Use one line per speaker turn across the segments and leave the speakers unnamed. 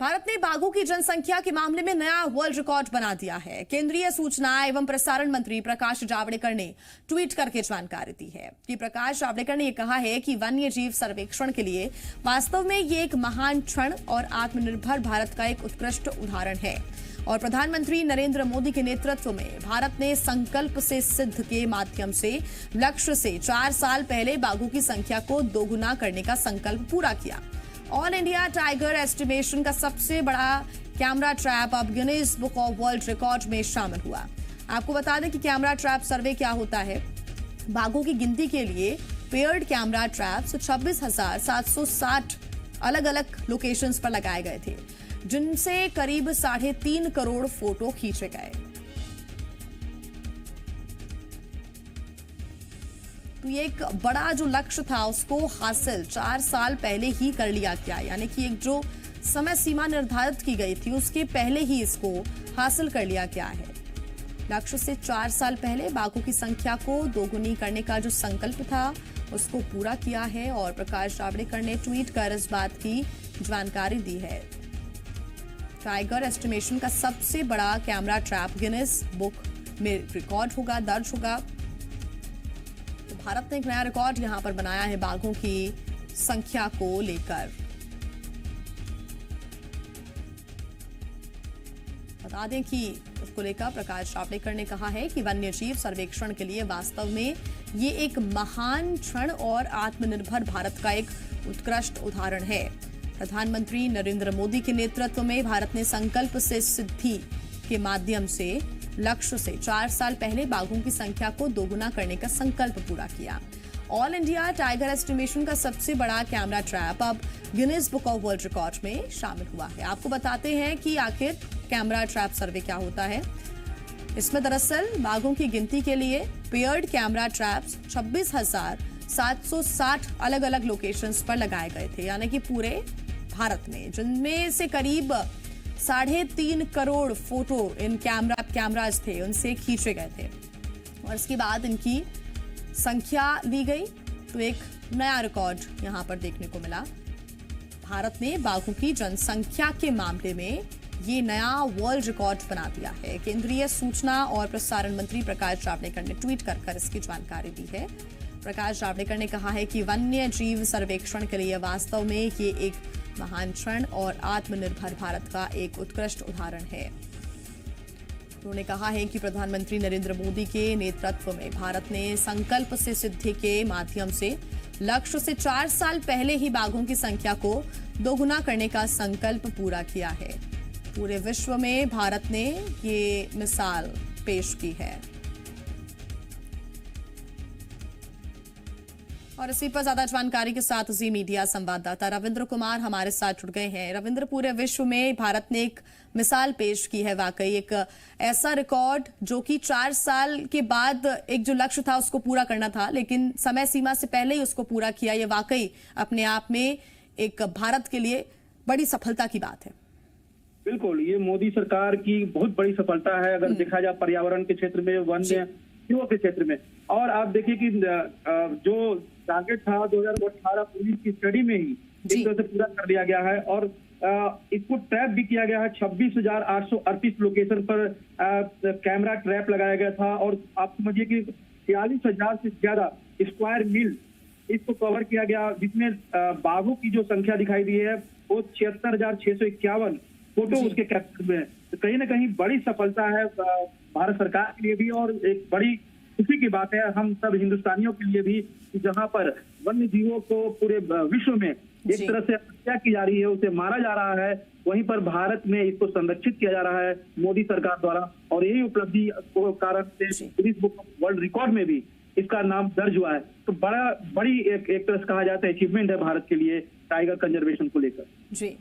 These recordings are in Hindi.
भारत ने बाघों की जनसंख्या के मामले में नया वर्ल्ड रिकॉर्ड बना दिया है। केंद्रीय सूचना एवं प्रसारण मंत्री प्रकाश जावड़ेकर ने ट्वीट करके जानकारी दी है कि प्रकाश जावड़ेकर ने यह कहा है कि वन्य जीव सर्वेक्षण के लिए वास्तव में ये एक महान क्षण और आत्मनिर्भर भारत का एक उत्कृष्ट उदाहरण है। और प्रधानमंत्री नरेंद्र मोदी के नेतृत्व में भारत ने संकल्प से सिद्ध के माध्यम से लक्ष्य से 4 साल पहले बाघों की संख्या को दोगुना करने का संकल्प पूरा किया। ऑल इंडिया टाइगर एस्टिमेशन का सबसे बड़ा कैमरा ट्रैप अब Guinness book of world record में शामिल हुआ। आपको बता दें कि कैमरा ट्रैप सर्वे क्या होता है। बाघों की गिनती के लिए पेयर्ड कैमरा ट्रैप्स 26,760 अलग अलग लोकेशंस पर लगाए गए थे, जिनसे करीब 3.5 करोड़ फोटो खींचे गए। तो ये एक बड़ा जो लक्ष्य था उसको हासिल 4 साल पहले ही कर लिया गया, यानी कि एक जो समय सीमा निर्धारित की गई थी उसके पहले ही इसको हासिल कर लिया गया है। लक्ष्य से 4 साल पहले बाघों की संख्या को दोगुनी करने का जो संकल्प था उसको पूरा किया है। और प्रकाश जावड़ेकर ने ट्वीट कर इस बात की जानकारी दी है। टाइगर एस्टिमेशन का सबसे बड़ा कैमरा ट्रैप गिनीज बुक में रिकॉर्ड होगा, दर्ज होगा। तो भारत ने एक नया रिकॉर्ड यहां पर बनाया है बाघों की संख्या को लेकर। बता दें कि इसको लेकर प्रकाश जावड़ेकर ने कहा है कि वन्य जीव सर्वेक्षण के लिए वास्तव में ये एक महान क्षण और आत्मनिर्भर भारत का एक उत्कृष्ट उदाहरण है। प्रधानमंत्री नरेंद्र मोदी के नेतृत्व में भारत ने संकल्प से सिद्धि के माध्यम से लक्ष्य से 4 साल पहले बाघों की संख्या को दोगुना करने का संकल्प पूरा किया। ऑल इंडिया टाइगर एस्टिमेशन का सबसे बड़ा कैमरा ट्रैप अब Guinness book of world record में शामिल हुआ है। आपको बताते हैं कि आखिर कैमरा ट्रैप सर्वे क्या होता है। इसमें दरअसल बाघों की गिनती के लिए पेयर्ड कैमरा ट्रैप्स 26,760 अलग अलग लोकेशंस पर लगाए गए थे, यानी कि पूरे भारत में, जिनमें से करीब 3.5 करोड़ फोटो इन कैमराज थे उनसे खींचे गए थे। और इसके बाद इनकी संख्या ली गई तो एक नया रिकॉर्ड यहां पर देखने को मिला। भारत ने बाघों की जनसंख्या के मामले में ये नया वर्ल्ड रिकॉर्ड बना दिया है। केंद्रीय सूचना और प्रसारण मंत्री प्रकाश जावड़ेकर ने ट्वीट कर इसकी जानकारी दी है। प्रकाश जावड़ेकर ने कहा है कि वन्य जीव सर्वेक्षण के लिए वास्तव में ये एक महान क्षण और आत्मनिर्भर भारत का एक उत्कृष्ट उदाहरण है। उन्होंने कहा है कि प्रधानमंत्री नरेंद्र मोदी के नेतृत्व में भारत ने संकल्प से सिद्धि के माध्यम से लक्ष्य से 4 साल पहले ही बाघों की संख्या को दोगुना करने का संकल्प पूरा किया है। पूरे विश्व में भारत ने ये मिसाल पेश की है। और इसी पर ज्यादा जानकारी के साथ जी मीडिया संवाददाता रविंद्र कुमार हमारे साथ जुड़ गए हैं। रविंद्र, पूरे विश्व में भारत ने एक मिसाल पेश की है, वाकई एक ऐसा रिकॉर्ड जो कि 4 साल के बाद एक जो लक्ष्य था उसको पूरा करना था, लेकिन समय सीमा से पहले ही उसको पूरा किया। ये वाकई अपने आप में एक भारत के लिए बड़ी सफलता की बात है।
बिल्कुल, ये मोदी सरकार की बहुत बड़ी सफलता है अगर देखा जाए पर्यावरण के क्षेत्र में, वन्य जीवों के क्षेत्र में। और आप देखिए कि जो टारगेट था 2018-19 की स्टडी में ही एक तरह से पूरा कर दिया गया है। और इसको ट्रैप भी किया गया है। 26,838 लोकेशन पर कैमरा ट्रैप लगाया गया था। और आप समझिए कि 46,000 से ज्यादा स्क्वायर मील इसको कवर किया गया, जिसमें बाघों की जो संख्या दिखाई दी है वो 76,651 फोटो उसके कैप्चर में है। तो कहीं ना कहीं बड़ी सफलता है भारत सरकार के लिए भी और एक बड़ी खुशी की बात है हम सब हिंदुस्तानियों के लिए भी, जहां पर वन्य जीवों को पूरे विश्व में एक तरह से हत्या की जा रही है, उसे मारा जा रहा है, वहीं पर भारत में इसको संरक्षित किया जा रहा है मोदी सरकार द्वारा। और यही उपलब्धि को कारण से Guinness book of world record में भी इसका नाम दर्ज हुआ है। तो बड़ी एक तरह से कहा जाता है अचीवमेंट है भारत के लिए टाइगर कंजर्वेशन को लेकर।
जी,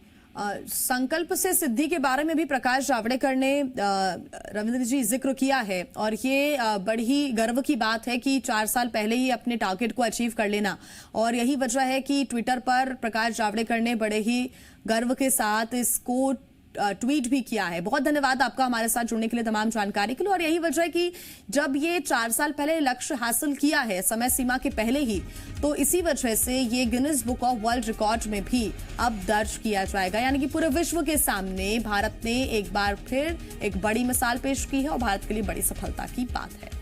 संकल्प से सिद्धि के बारे में भी प्रकाश जावड़ेकर ने रविंद्र जी जिक्र किया है। और ये बड़ी ही गर्व की बात है कि 4 साल पहले ही अपने टारगेट को अचीव कर लेना। और यही वजह है कि ट्विटर पर प्रकाश जावड़ेकर ने बड़े ही गर्व के साथ इसको ट्वीट भी किया है। बहुत धन्यवाद आपका हमारे साथ जुड़ने के लिए, तमाम जानकारी के लिए। और यही वजह है कि जब ये 4 साल पहले लक्ष्य हासिल किया है समय सीमा के पहले ही, तो इसी वजह से ये Guinness book of world record में भी अब दर्ज किया जाएगा। यानी कि पूरे विश्व के सामने भारत ने एक बार फिर एक बड़ी मिसाल पेश की है और भारत के लिए बड़ी सफलता की बात है।